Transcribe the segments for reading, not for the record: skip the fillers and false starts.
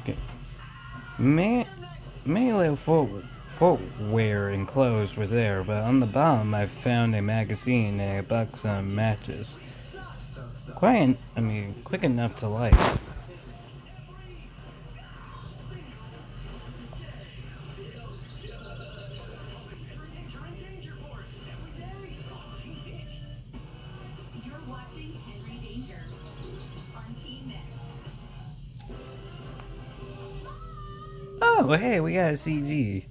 Okay. Ma- Melee footwear and clothes were there, but on the bottom I found a magazine and a box of matches. Quick enough to light. Oh, hey, we got a CG.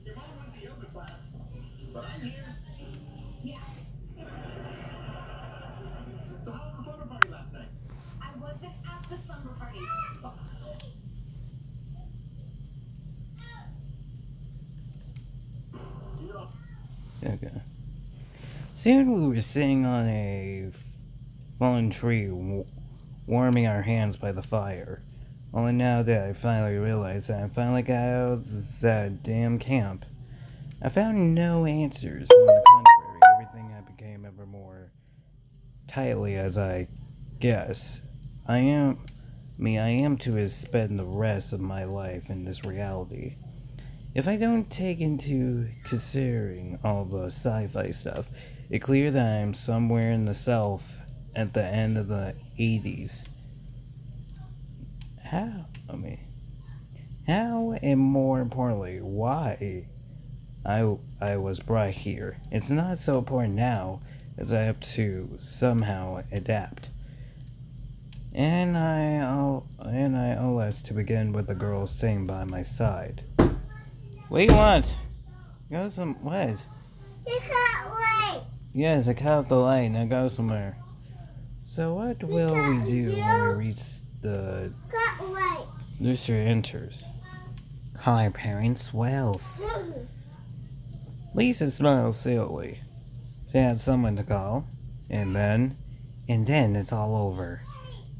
Okay. Soon we were sitting on a fallen tree, warming our hands by the fire. Only now that I finally realized that I finally got out of that damn camp. I found no answers. On the contrary, everything had become ever more tightly as I guess. I am to spend the rest of my life in this reality. If I don't take into considering all the sci-fi stuff, it's clear that I'm somewhere in the South at the end of the 80s. How? I mean, how and more importantly, why I was brought here. It's not so important now as I have to somehow adapt. And I always to begin with the girl sitting by my side. What do you want? Go some what? You can't wait. Yes, I cut off the light. Now go somewhere. So what will we do when we reach the Can't wait. Lucifer enters? Hi parents, what else? Lisa smiles silly. She had someone to call. And then it's all over.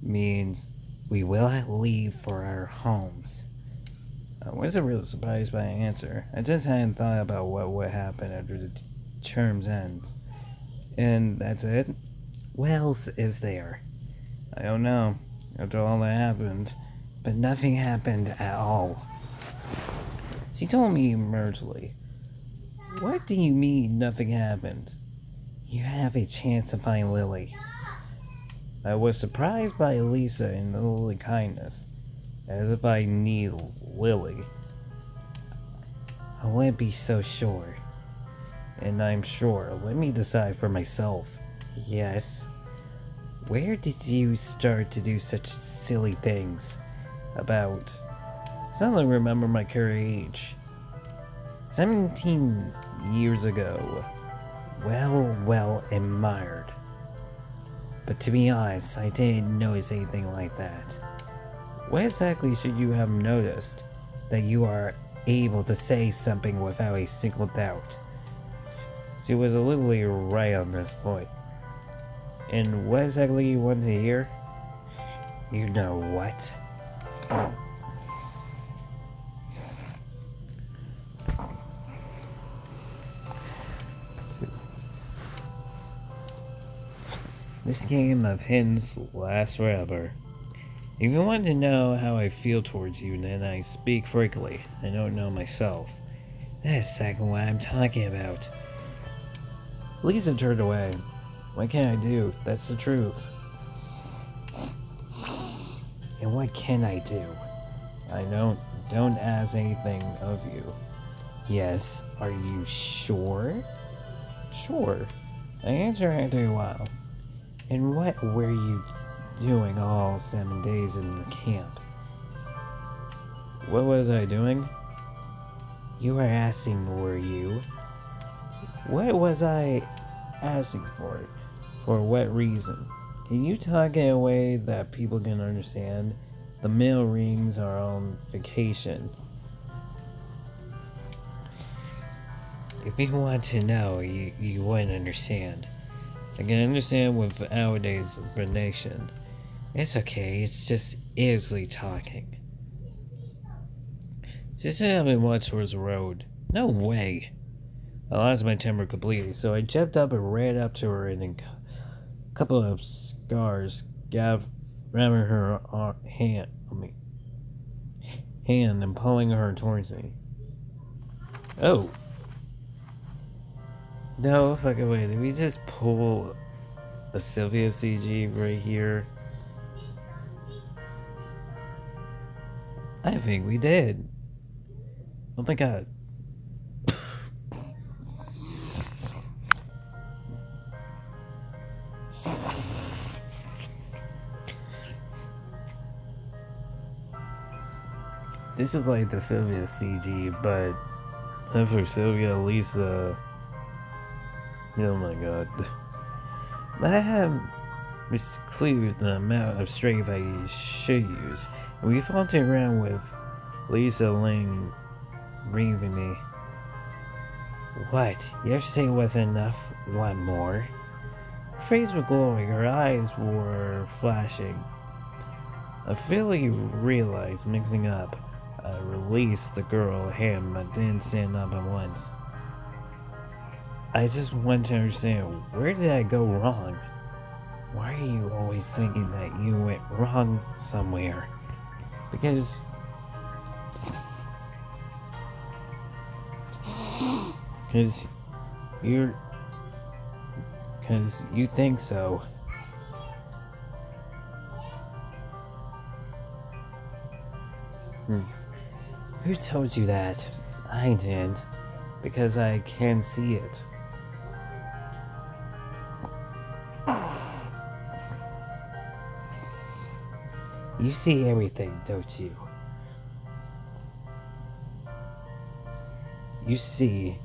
Means we will leave for our homes. I wasn't really surprised by the answer. I just hadn't thought about what would happen after the term's ends. And that's it? What else is there? I don't know. After all that happened. But nothing happened at all. She told me emergently. What do you mean nothing happened? You have a chance to find Lily. I was surprised by ALISA and Lily kindness, as if I need Lily. I wouldn't be so sure. And I'm sure. Let me decide for myself. Yes. Where did you start to do such silly things? About. Suddenly remember my current age. 17 years ago. Well admired. But to be honest, I didn't notice anything like that. What exactly should you have noticed that you are able to say something without a single doubt? She was literally right on this point. And what exactly you want to hear? You know what? This game of hints lasts forever. If you want to know how I feel towards you, then I speak frequently. I don't know myself. That's exactly what I'm talking about. Lisa turned away. What can I do? That's the truth. And what can I do? I don't ask anything of you. Yes, are you sure? Sure. I answered after a while. And what were you doing all 7 days in the camp? What was I doing? You were asking, were you? What was I asking for? For what reason? Can you talk in a way that people can understand? The male rings are on vacation. If you want to know, you wouldn't understand. I can understand without explanation. It's okay, it's just easily talking. She said I've been walked towards the road. No way. I lost my temper completely, so I jumped up and ran up to her, and a couple of scars grabbing her hand. hand and pulling her towards me. Oh. No fucking way. Did we just pull a Sylvia CG right here? I think we did. Oh my god. This is like the Sylvia CG, but not for Sylvia, ALISA. Oh my god. I have misclued the amount of strength I should use. And we floated around with Lisa Ling grieving me. What? Yesterday wasn't enough? One more? Her face was glowing, her eyes were flashing. I fully realized mixing up. I released the girl hand but didn't stand up at once. I just want to understand, where did I go wrong? Why are you always thinking that you went wrong somewhere? Because you're because you think so. Who told you that? I did. Because I can see it. You see everything, don't you? You see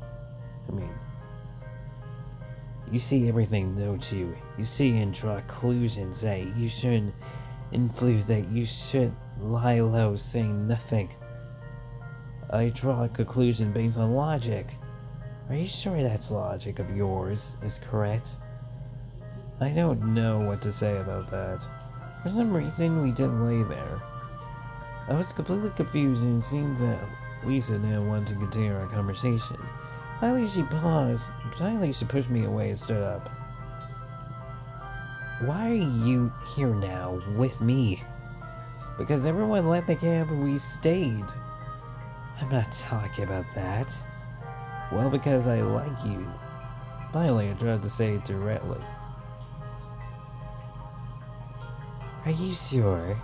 everything, don't you? You see and draw conclusions that you shouldn't influence, that you should lie low saying nothing. I draw a conclusion based on logic. Are you sure that's logic of yours is correct? I don't know what to say about that. For some reason, we didn't lay there. I was completely confused, and it seemed that Lisa didn't want to continue our conversation. Finally, she paused. Finally, she pushed me away and stood up. Why are you here now with me? Because everyone left the camp and we stayed. I'm not talking about that. Well, because I like you. Finally, I tried to say it directly. Are you sure?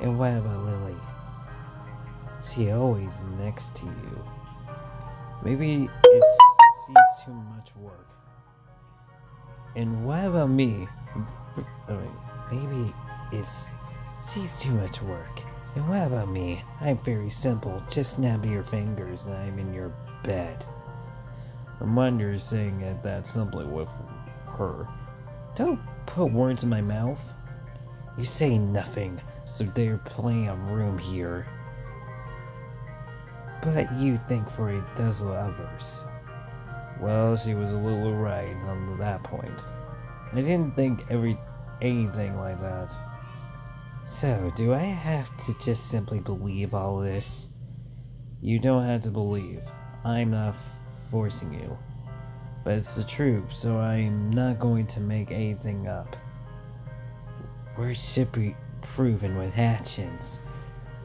And what about Lily? She always next to you. Maybe she's too much work. And what about me? Maybe she's too much work. And what about me? I'm very simple. Just snap your fingers and I'm in your bed. I'm wonder saying it that simply with her. Don't put words in my mouth. You say nothing, so they're playing a room here. But you think for a dozen others. Well, she was a little right on that point. I didn't think anything like that. So, do I have to just simply believe all this? You don't have to believe. I'm not forcing you. But it's the truth, so I'm not going to make anything up. Words should be proven with actions.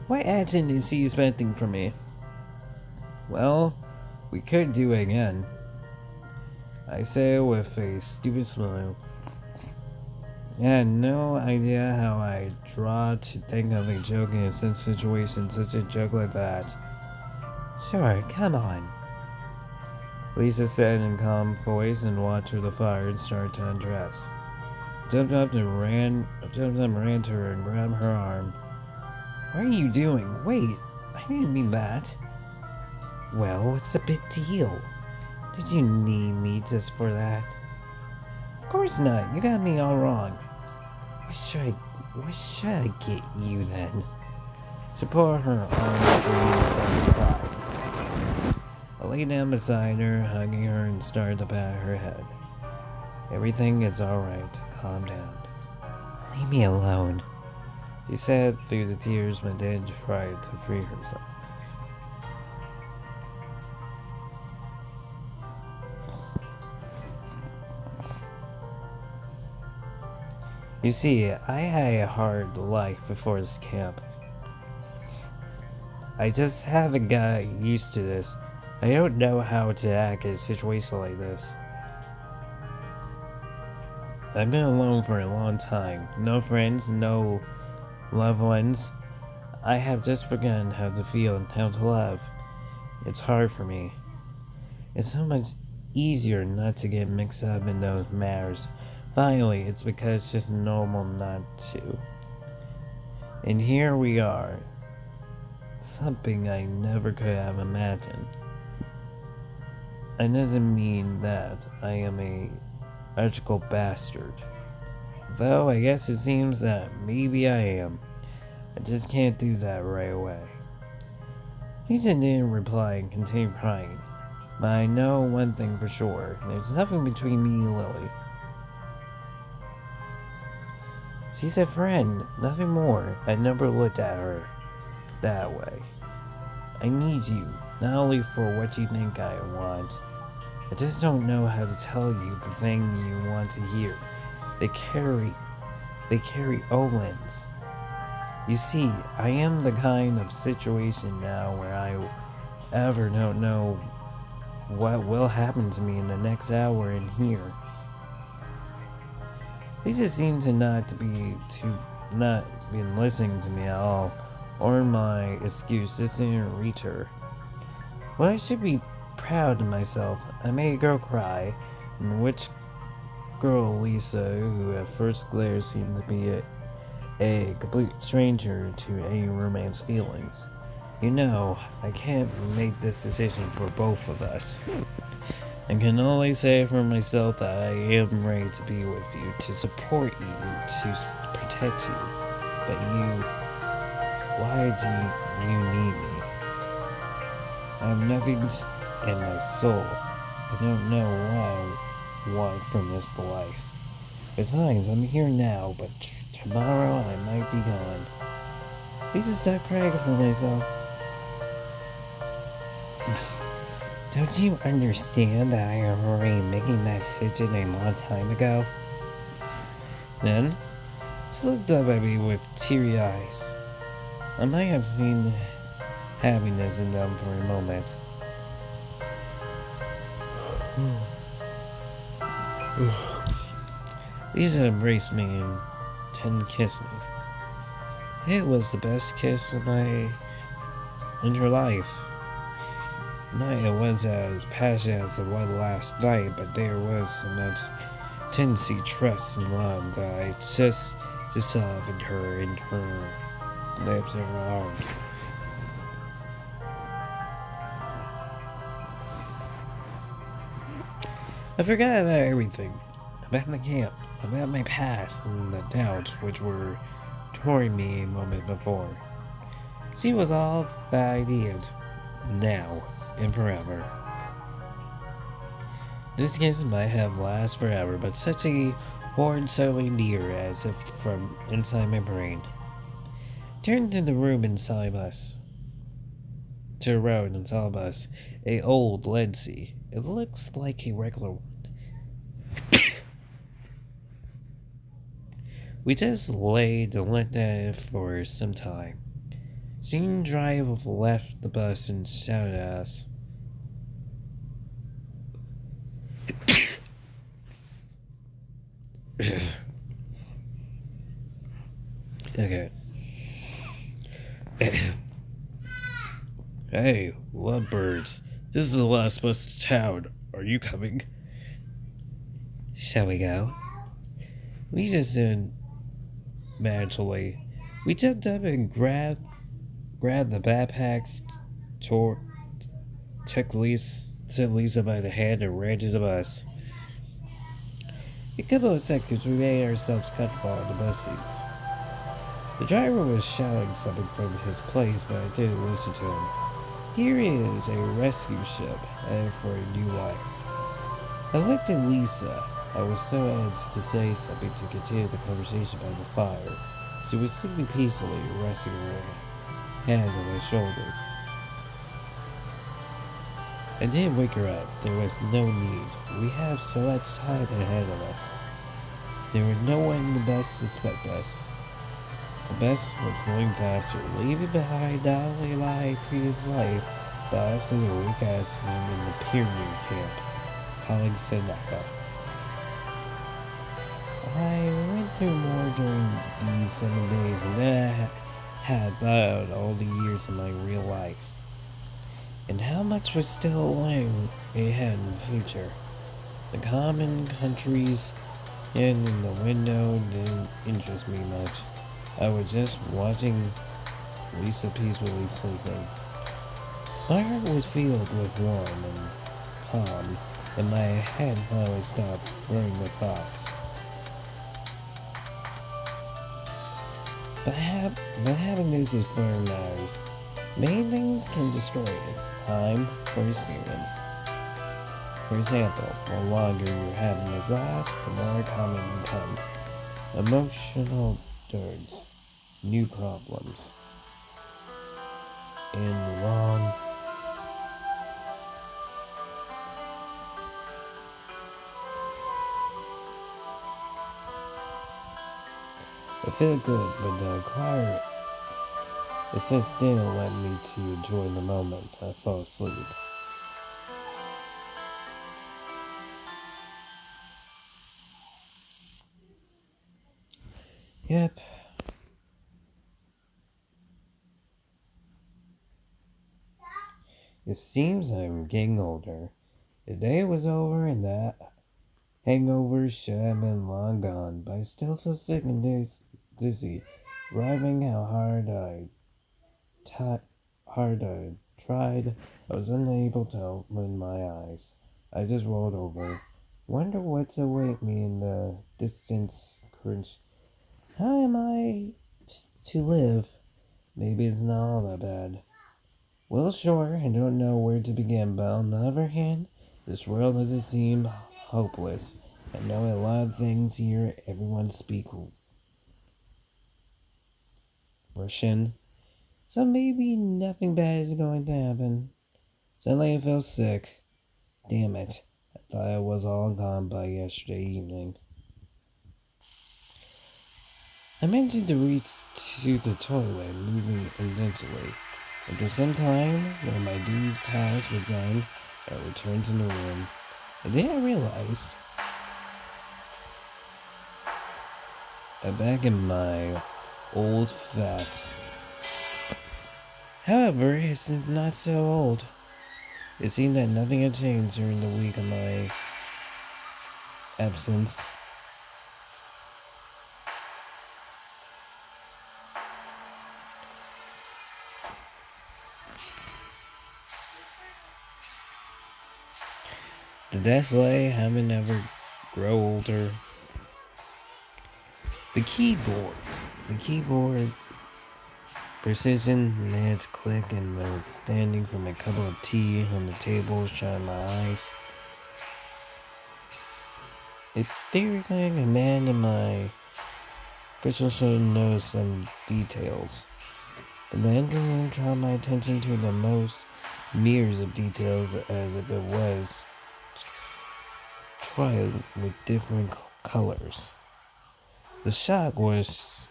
What action is he expecting from me? Well, we could do it again. I say with a stupid smile. I had no idea how I draw to think of a joke in such situation, such a joke like that. Sure, come on. Lisa said in a calm voice and watched her the fire and started to undress. Jumped up and ran to her and grabbed her arm. What are you doing? Wait, I didn't mean that. Well, what's the big deal? Did you need me just for that? Of course not. You got me all wrong. What should I get you then? She put her arm through and cried. I lay down beside her, hugging her, and started to pat her head. Everything is alright. Calm down. Leave me alone, she said through the tears, but then tried to free herself. You see, I had a hard life before this camp. I just haven't got used to this. I don't know how to act in a situation like this. I've been alone for a long time. No friends, no loved ones. I have just forgotten how to feel and how to love. It's hard for me. It's so much easier not to get mixed up in those matters. Finally, it's because it's just normal not to. And here we are. Something I never could have imagined. It doesn't mean that I am a logical bastard. Though I guess it seems that maybe I am. I just can't do that right away. Lisa didn't reply and continued crying. But I know one thing for sure. There's nothing between me and Lily. She's a friend, nothing more. I never looked at her that way. I need you, not only for what you think I want. I just don't know how to tell you the thing you want to hear. They carry Olin's. You see, I am the kind of situation now where I ever don't know what will happen to me in the next hour in here. Lisa seemed to not been listening to me at all, or my excuse just didn't reach her. Well, I should be proud of myself. I made a girl cry, and which girl, Lisa, who at first glance seemed to be a complete stranger to any romance feelings. You know, I can't make this decision for both of us. I can only say for myself that I am ready to be with you, to support you, to protect you. But why do you need me? I have nothing in my soul. I don't know what I want from this life. Besides, I'm here now, but tomorrow I might be gone. Please just stop crying for myself. Don't you understand that I am already making that decision a long time ago? Then, she looked up at me with teary eyes. I might have seen happiness in them for a moment. Lisa embraced me and then kissed me. It was the best kiss in her life. Not it was as passionate as the one last night, but there was so much tendency, trust, and love that I just dissolved in her lips and her arms. I forgot about everything. About the camp, about my past, and the doubts which were touring me a moment before. She was all that I needed, now and forever. This kiss might have lasted forever, but such a horn suddenly near as if from inside my brain. Turned to the room inside us. To the road inside us, a old Lindsay. It looks like a regular one. We just laid and looked at it for some time. Seeing drive left the bus and shouted at us. Okay. Hey, lovebirds. This is the last bus to town. Are you coming? Shall we go? We just said magically. We jumped up and grabbed the backpacks, took Lisa by the hand and ran to the bus. In a couple of seconds, we made ourselves comfortable on the bus seats. The driver was shouting something from his place, but I didn't listen to him. Here is a rescue ship headed for a new life. I looked at Lisa. I was so anxious to say something to continue the conversation by the fire. She was sleeping peacefully, resting her hand on my shoulder. I didn't wake her up. There was no need. We have so much time ahead of us. There was no one in the bus to suspect us. The best was going faster, leaving behind not only my previous life, but also the weak ass men in the pyramid camp. Colleague said Naka. I went through more during these 7 days than had thought all the years of my real life. And how much was still lying ahead in the future. The common countries skin in the window didn't interest me much. I was just watching Lisa peacefully sleeping. My heart was filled with warmth and calm, and my head finally stopped blurring with thoughts. But, but happiness is for matters. Many things can destroy it. Time for experience. For example, the longer your happiness lasts, the more common it becomes. Emotional dirts, new problems, and wrong. It felt good, but the quiet it sat still led me to enjoy the moment. I fell asleep. Yep, it seems I'm getting older. The day was over and that hangover should have been long gone, but I still feel sick and dizzy, driving how t- hard I tried. I was unable to open my eyes. I just rolled over. Wonder what's await me in the distance crunch. How am I to live? Maybe it's not all that bad. Well, sure, I don't know where to begin, but on the other hand, this world doesn't seem hopeless. I know a lot of things here. Everyone speaks Russian, so maybe nothing bad is going to happen. Suddenly I felt sick. Damn it. I thought I was all gone by yesterday evening. I managed to reach to the toilet, moving intentionally. After some time, when my duty's pass was done, I returned to the room. And then I realized I'm back in my old fat. However, it's not so old. It seemed that nothing had changed during the week of my absence. The desk lay, haven't ever grow older. The keyboard. The keyboard precision minutes click and the standing from a cup of tea on the table shine my eyes. It theoretically a man in my crystal should know some details. But the engine room drew my attention to the most myriads of details as if it was tried with different colors. The shock was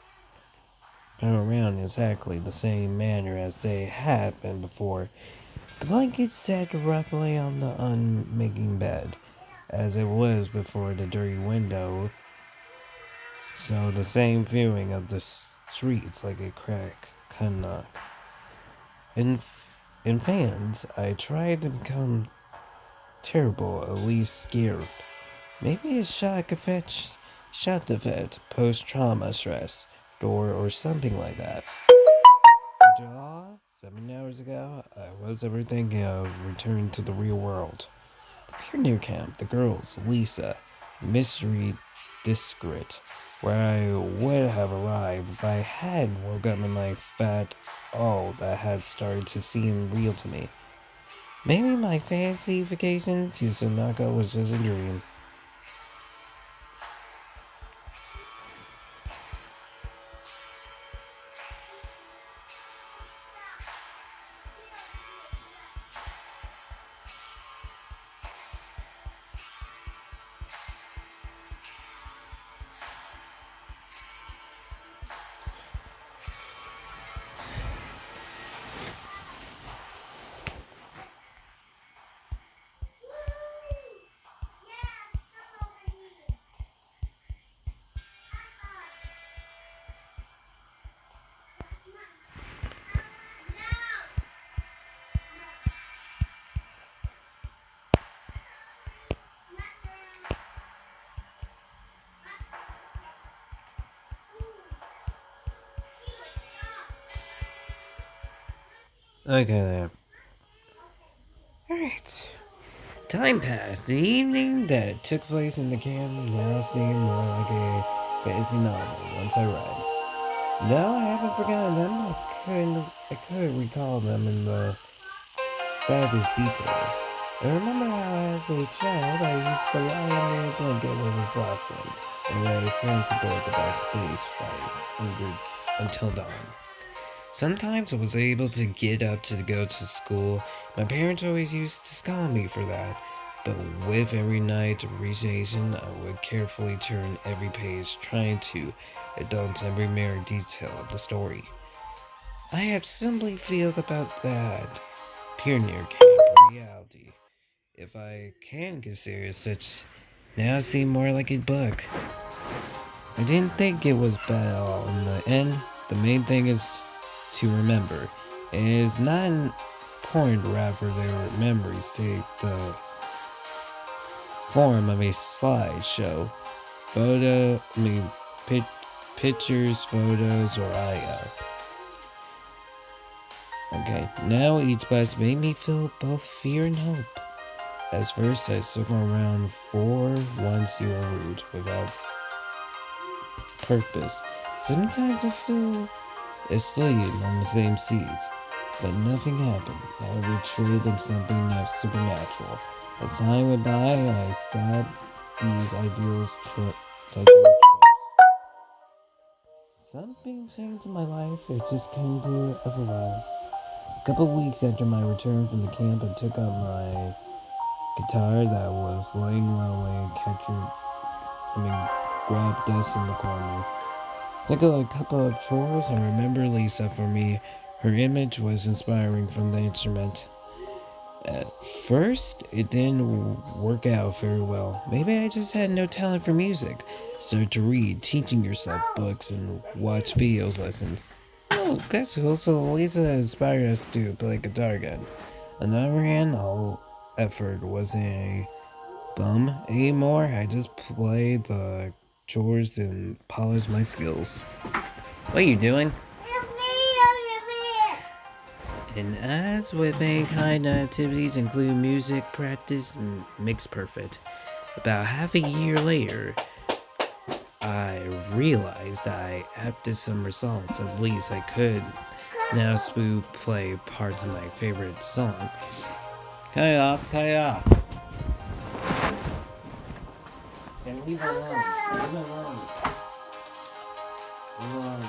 around exactly the same manner as they had been before. The blanket sat roughly on the unmaking bed, as it was before the dirty window, so the same feeling of the streets like a crack knock. In, in fans, I tried to become terrible, at least scared. Maybe a shock effect, post-trauma stress, or something like that. After all, 7 hours ago, I was overthinking of returning to the real world. The pioneer camp, the girls, Lisa, the mystery district, where I would have arrived if I had woke up in my fat all that had started to seem real to me. Maybe my fantasy vacation to Sunaka was just a dream. Okay then. Alright. Time passed. The evening that took place in the camp now seemed more like a fantasy novel once I read. No, I haven't forgotten them. I could recall them in the faintest detail. I remember how as a child I used to lie under a blanket with a flashlight and read a fancy book about space flights until dawn. Sometimes I was able to get up to go to school. My parents always used to scold me for that. But with every night's appreciation, I would carefully turn every page, trying to indulge every mere detail of the story. I have simply felt about that pioneer camp reality, if I can consider it such, now seem more like a book. I didn't think it was bad at all. In the end, the main thing is to remember. It is not important rather their memories take the form of a slideshow, pic- pictures, photos, or IO. Okay, now each bus made me feel both fear and hope. At first, I circled around for once you were rude without purpose. Sometimes I feel asleep on the same seats, but nothing happened. I retreated in something supernatural. As time went by, I stopped these ideals taking trips. Something changed in my life. It just couldn't do it otherwise. A couple of weeks after my return from the camp, I took up my guitar that was laying low and grabbed dust in the corner. Took a couple of chores and remember Lisa for me. Her image was inspiring from the instrument. At first, it didn't work out very well. Maybe I just had no talent for music. Started to read, teaching yourself books, and watch videos lessons. Oh, that's cool. So Lisa inspired us to play guitar again. On the other hand, all effort wasn't a bum anymore. I just played the chores and polished my skills. What are you doing? And as with any kind of activities, including music practice, mixed perfect. About half a year later, I realized that after some results, at least I could now smooth play parts of my favorite song. Cut it off, cut it off. And leave it alone. Leave it alone. Leave it alone.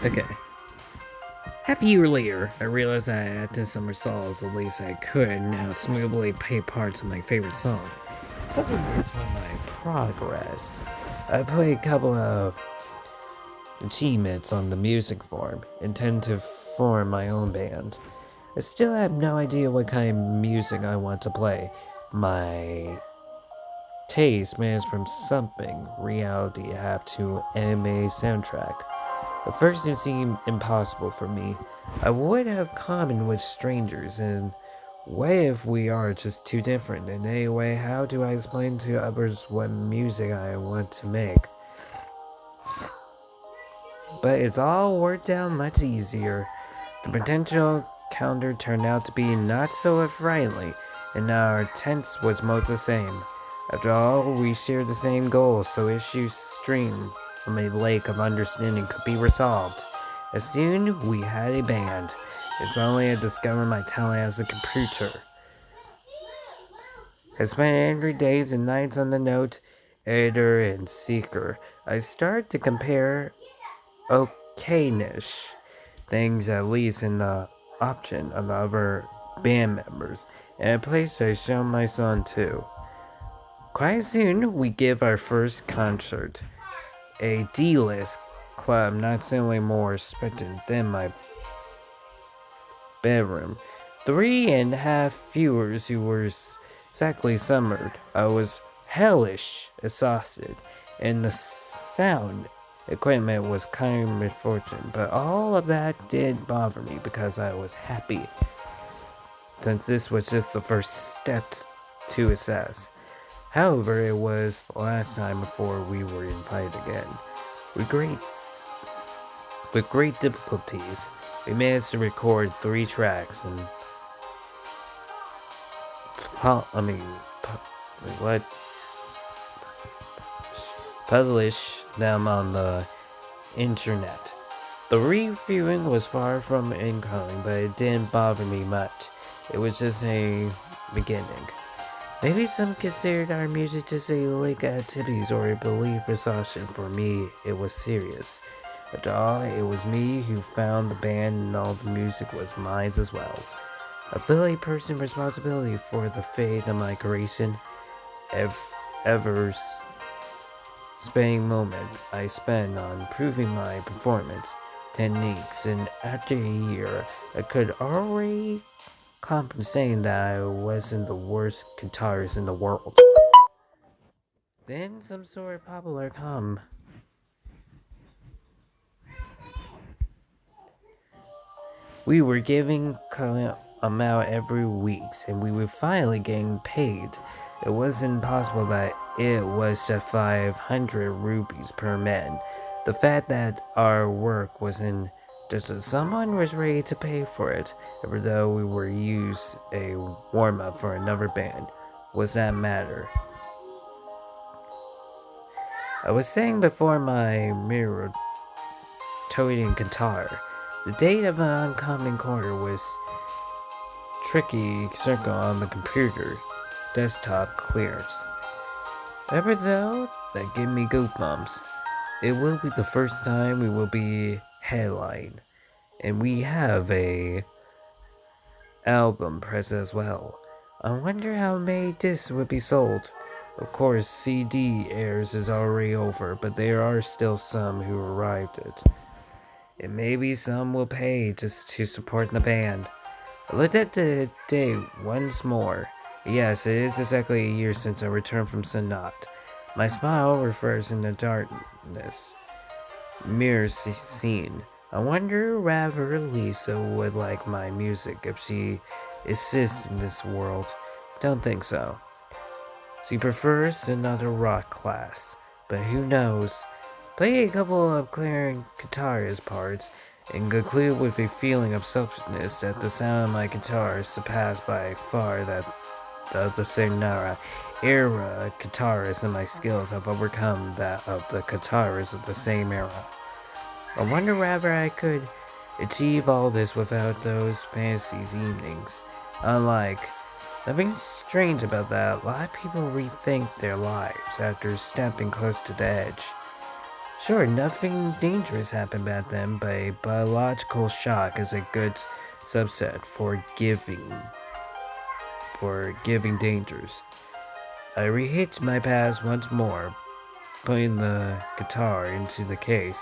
Okay. Half a year later, I realized I had done some results, at least I could now smoothly play parts of my favorite song. Couple years from my progress, I played a couple of achievements on the music forum, intend to form my own band. I still have no idea what kind of music I want to play. My taste ranges from something reality have to anime soundtrack. At first it seemed impossible for me. I would have common with strangers, and what if we are just too different? And anyway, how do I explain to others what music I want to make? But it's all worked out much easier. The potential counter turned out to be not so friendly, and our tense was most the same. After all, we shared the same goal, so issues stream from a lake of understanding could be resolved. As soon we had a band. It's only I discovered my talent as a computer. I spent every days and nights on the note, editor and seeker. I started to compare okayness things at least in the option of the other band members, and a place I show my son too. Quite soon, we give our first concert. a D-list club not simply more respected than my bedroom. 3.5 viewers who were exactly summered. I was hellish exhausted, and the sound equipment was kind of misfortune, but all of that didn't bother me because I was happy, since this was just the first steps to success. However, it was the last time before we were invited again. With great difficulties, we managed to record 3 tracks and what? Publish them on the internet. The reviewing was far from incoming, but it didn't bother me much. It was just a beginning. Maybe some considered our music just a like activities or a belief exhaustion. For me, it was serious. After all, it was me who found the band and all the music was mine as well. I feel a person responsibility for the fate of my creation. Ever spending moment I spent on improving my performance techniques, and after a year, I could already compensating that I wasn't the worst guitarist in the world. Then some sort of popular come. We were giving amount every week, and we were finally getting paid. It wasn't possible that it was just 500 rupees per man. The fact that our work wasn't just that someone was ready to pay for it, even though we were used a warm up for another band, was that matter. I was sitting before my mirror, toting guitar. The date of an oncoming quarter was tricky circle on the computer desktop clears. Ever though, that gave me goosebumps. It will be the first time we will be headline, and we have a album press as well. I wonder how many discs would be sold. Of course, CD airs is already over, but there are still some who arrived it. And maybe some will pay just to support the band. I looked at the date once more. Yes, it is exactly a year since I returned from Sanat. My smile refers in the darkness. Mirror scene. I wonder rather Lisa would like my music if she exists in this world. Don't think so. She prefers another rock class, but who knows? Play a couple of clearing guitarist parts and conclude with a feeling of substance that the sound of my guitar surpassed by far that of the Sonara era guitarists, and my skills have overcome that of the guitarists of the same era. I wonder whether I could achieve all this without those fantasies evenings. Unlike nothing strange about that, a lot of people rethink their lives after stepping close to the edge. Sure, nothing dangerous happened back then, but a biological shock is a good subset for giving dangers. I rehitched my past once more, putting the guitar into the case,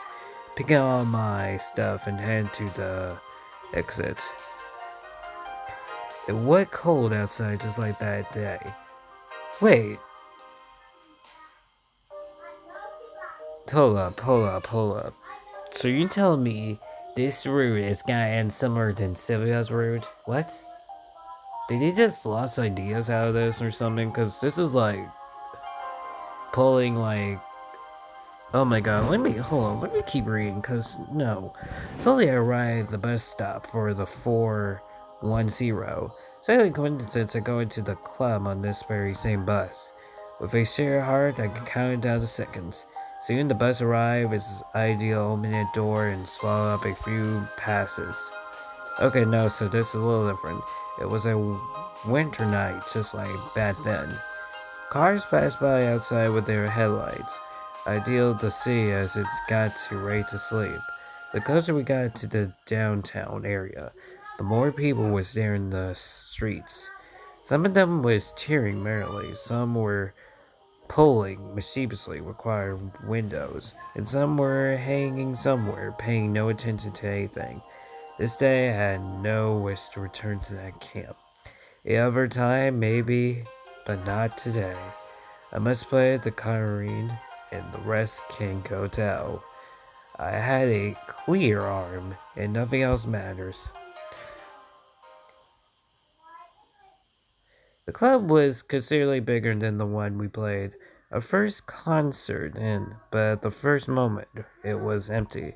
picking up all my stuff and headed to the exit. It was cold outside just like that day. Wait, hold up. So you telling me this route is gonna end similar than Sylvia's route? What? Did they just lost ideas out of this or something? Cause this is like pulling like, oh my god, let me keep reading, cause no. Slowly I arrived at the bus stop for the 410. Slightly coincidence I go into the club on this very same bus. With a sheer heart, I counted down the seconds. Soon the bus arrived, its ideal opening a door and swallowed up a few passes. Okay, no, so this is a little different. It was a winter night, just like back then. Cars passed by outside with their headlights, ideal to see as it's got too ready to sleep. The closer we got to the downtown area, the more people was there in the streets. Some of them was cheering merrily, some were pulling mischievously required windows, and some were hanging somewhere, paying no attention to anything. This day I had no wish to return to that camp. Other time, maybe, but not today. I must play the Kyrene, and the rest can go to hell. I had a clear arm, and nothing else matters. The club was considerably bigger than the one we played our first concert in, but at the first moment it was empty.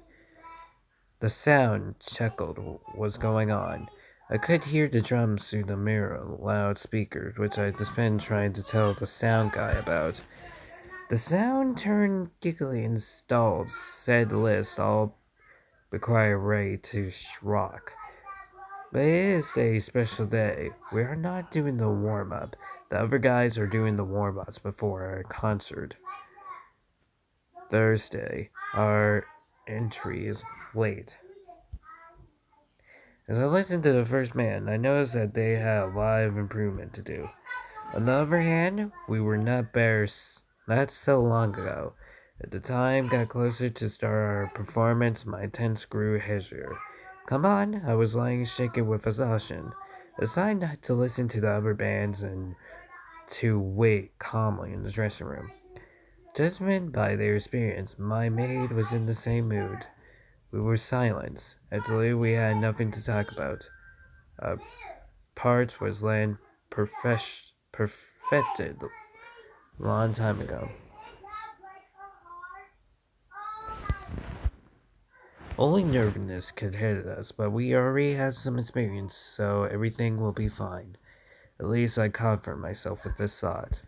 The sound chuckled was going on. I could hear the drums through the mirror loudspeakers, which I spent trying to tell the sound guy about. The sound turned giggly and stalled, said Liz, all require Ray to rock. But it is a special day. We are not doing the warm up. The other guys are doing the warm ups before our concert. Thursday, our entry is late. As I listened to the first band, I noticed that they had a lot of improvement to do. On the other hand, we were not better not so long ago. As the time got closer to start our performance, my tense grew heavier. Come on, I was lying shaking with exhaustion. Decided not to listen to the other bands and to wait calmly in the dressing room. Judgment by their experience, my maid was in the same mood. We were silent. Actually, we had nothing to talk about. Our part was land perfected a long time ago. Only nervousness could hit us, but we already had some experience, so everything will be fine. At least I comfort myself with this thought.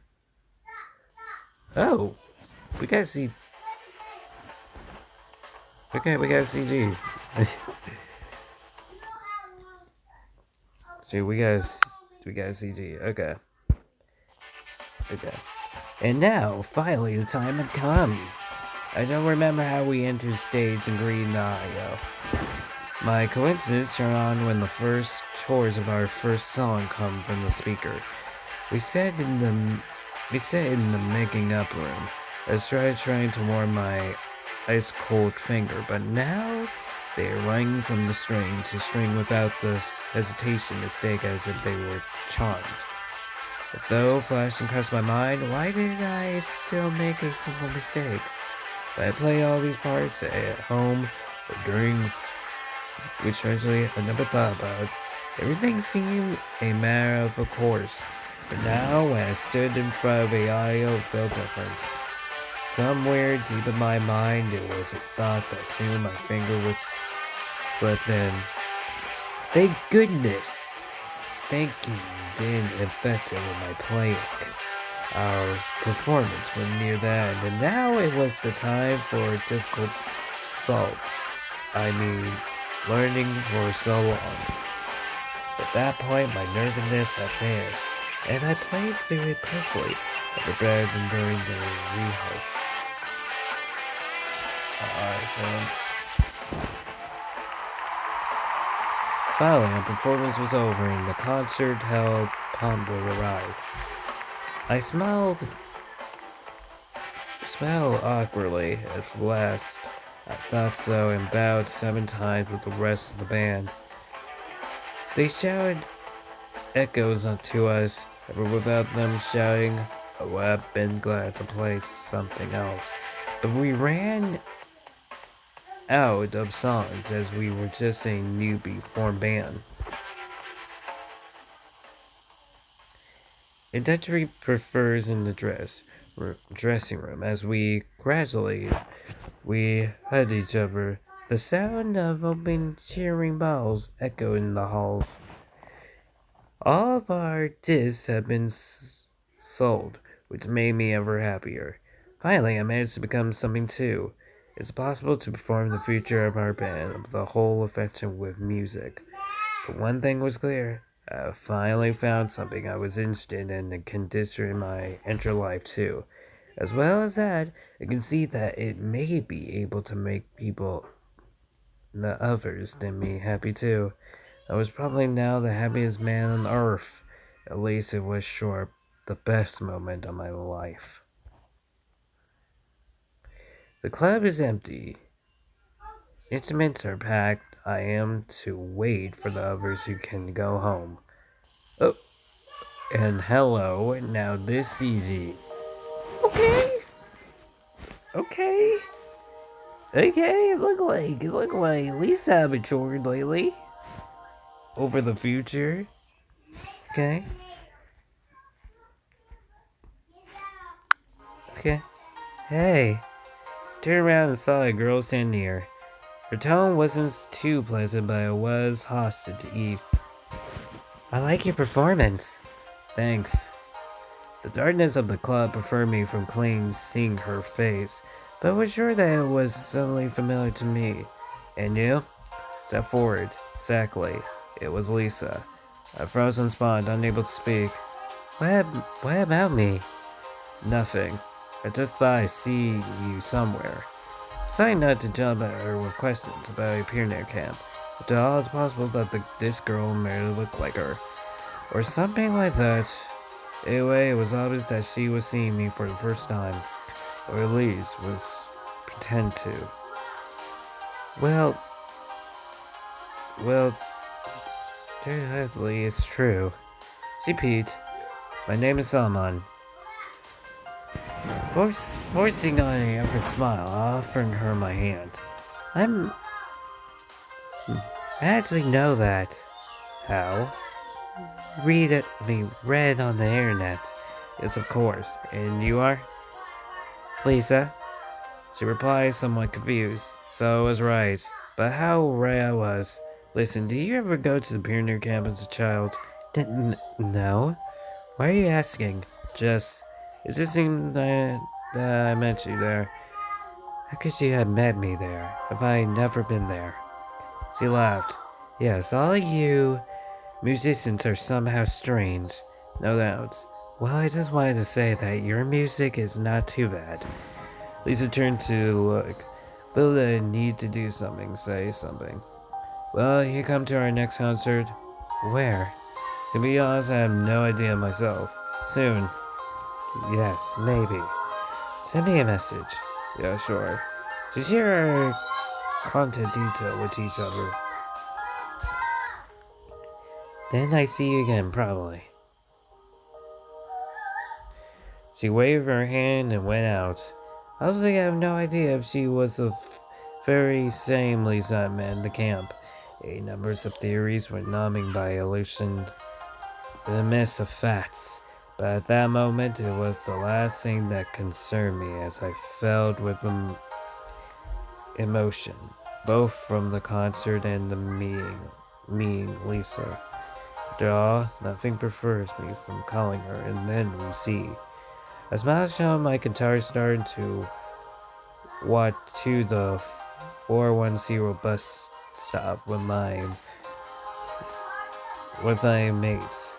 Oh, we got C. Okay, we got CG. See, we got CG. Okay. Okay. And now, finally, the time had come. I don't remember how we entered the stage and greeted Nayo. My coincidence turned on when the first chorus of our first song come from the speaker. We sat in the making up room. I started trying to warm my ice cold finger, but now they are running from the string to string without this hesitation, mistake as if they were charmed. But though flashing across my mind, why did I still make a simple mistake? I play all these parts at home or during, which actually I never thought about. Everything seemed a matter of a course, but now when I stood in front of a audio, it felt different. Somewhere deep in my mind, it was a thought that soon my finger would slip in. Thank goodness! Thinking didn't affect it with my playing. Our performance was near the end, and now it was the time for difficult solves. I mean, learning for so long. At that point, my nervousness had vanished, and I played through it perfectly, ever better than during the rehearsal. Alright, man. Finally, our performance was over, and the concert held Pombo arrived. I smiled awkwardly at last. I thought so and bowed 7 times with the rest of the band. They shouted echoes to us, but without them shouting, I would have been glad to play something else. But we ran out of songs as we were just a newbie formed band. Industry prefers in the dressing room as we hugged each other. The sound of open cheering bells echoed in the halls. All of our discs had been sold, which made me ever happier. Finally, I managed to become something too. It's possible to perform the future of our band with the whole affection with music. But one thing was clear. I finally found something I was interested in and can in my life too. As well as that, I can see that it may be able to make people, the others than me, happy too. I was probably now the happiest man on earth. At least it was sure the best moment of my life. The club is empty. Instruments are packed. I am to wait for the others who can go home. Oh, and hello. Now this easy. Okay. Okay. Okay. It look like Lisa matured lately. Over the future. Okay. Okay. Hey. Turned around and saw a girl stand near. Her tone wasn't too pleasant, but it was hostile to Eve. I like your performance. Thanks. The darkness of the club preferred me from clean seeing her face, but I was sure that it was suddenly familiar to me. And you? Step forward. Exactly. It was Lisa. I froze on spot, unable to speak. What about me? Nothing. I just thought I'd see you somewhere. Deciding not to jump at her with questions about a pioneer camp. After all, it's possible that this girl may look like her. Or something like that. Anyway, it was obvious that she was seeing me for the first time. Or at least was pretend to. Well, well, definitely it's true. See, Pete, my name is Salman. Forcing on an effort smile, offering her my hand. I actually know that. How? Read on the internet. Yes, of course. And you are? Lisa? She replied, somewhat confused. So I was right. But how right I was. Listen, did you ever go to the pioneer camp as a child? No. Why are you asking? It just seemed that I met you there. How could you have met me there if I had never been there? She laughed. Yes, all you musicians are somehow strange. No doubt. Well, I just wanted to say that your music is not too bad. Lisa turned to look. Felt I need to do something, say something. Well, you come to our next concert. Where? To be honest, I have no idea myself. Soon. Yes, maybe. Send me a message. Yeah, sure. To share our content detail with each other. Then I see you again, probably. She waved her hand and went out. Obviously, I have no idea if she was the very same Lisa I met in the camp. A number of theories were numbing by illusion in the midst of facts. But at that moment, it was the last thing that concerned me as I felt with emotion, both from the concert and the meeting Lisa. After all, nothing prefers me from calling her, and then we see. As Masha on my guitar started to walk to the 410 bus stop with my mates.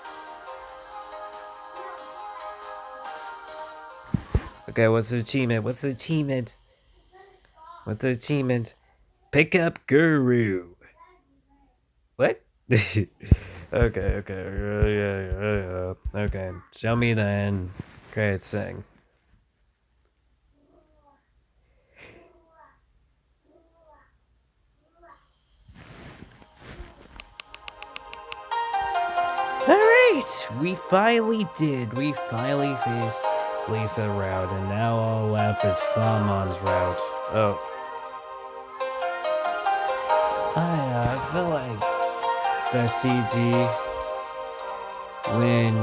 Okay, what's the achievement? What's the achievement? What's the achievement? Pick up Guru. What? Okay. Show me the end credits thing. Alright, we finally did. We finally faced Lisa route, and now all left is Salmon's route. Oh. I feel like the CG when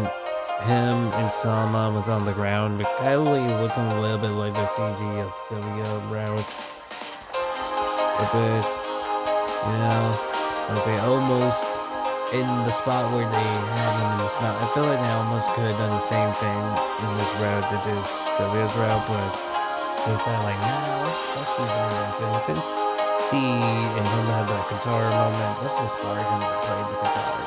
him and Salman was on the ground was kind of looking a little bit like the CG of Sylvia route. A bit, like they almost in the spot where they had him in the snow. I feel like they almost could have done the same thing in this route that is Sylvia's route, but they said like, nah, let's do something different. Since she and him had that guitar moment, let's just spark him to play the guitar.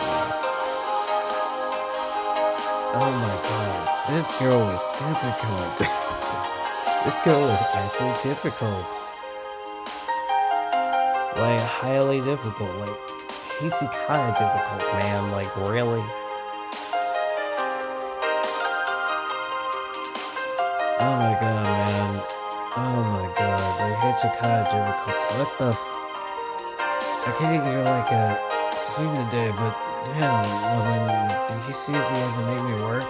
Oh my god, this girl is difficult. This girl is actually difficult. Like, highly difficult. Like, he's kinda difficult, man. Like, really? Oh my god, man. Oh my god, they hit your cottage over cooks. What the I get you're like a student today, but damn, well, did you seriously have to make me work?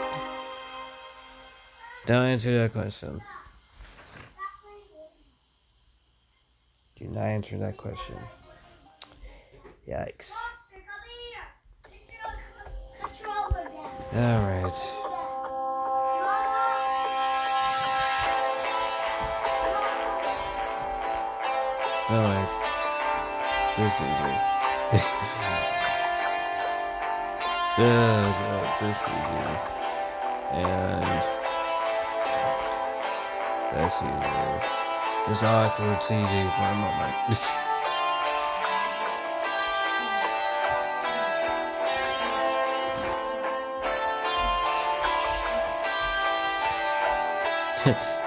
Don't answer that question. Do not answer that question. Yikes. Alright. Alright. This is it. This is it. And that's easy. This awkward easy for a moment.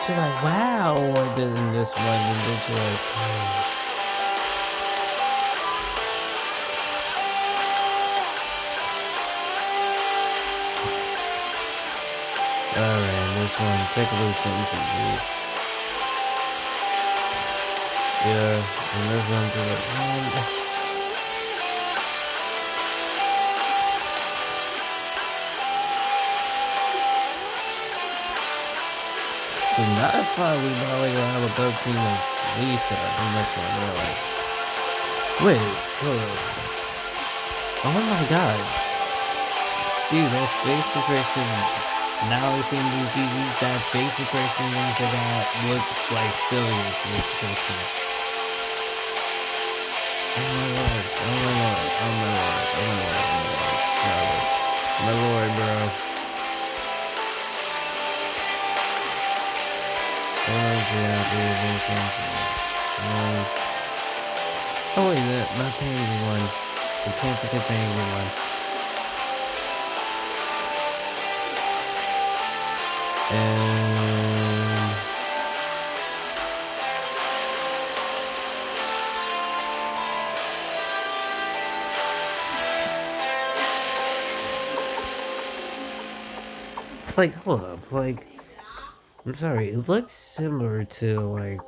She's like, wow, I did in this one, and then she's like, oh. Alright, this one, take a look something easy. Yeah, and this one, she's like, not fun, we probably gonna have a go team like ALISA in this one, really. Wait, hold on. Oh my god. Dude, that face person, now I see these CZs, that face person things like that looks like Sylvia's face person. Oh my lord, oh my lord, oh my lord, oh my lord, oh my lord, my lord, bro. Oh yeah, dude, this one's oh wait, not the angry one. I can't forget the angry one. And like, hold up, like, I'm sorry, it looks similar to, like,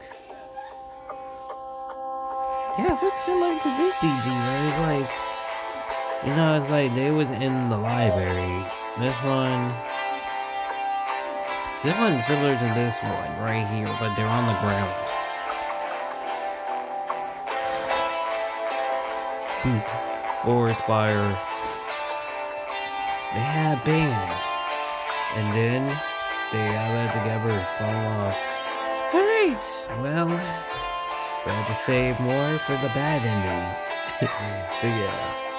yeah, it looks similar to this CG, though. It's like, you know, it's like they was in the library. This one's similar to this one right here, but they're on the ground. Or Spire. They had a band. And then they all got together, fall off. Alright, well, we have to save more for the bad endings. So yeah.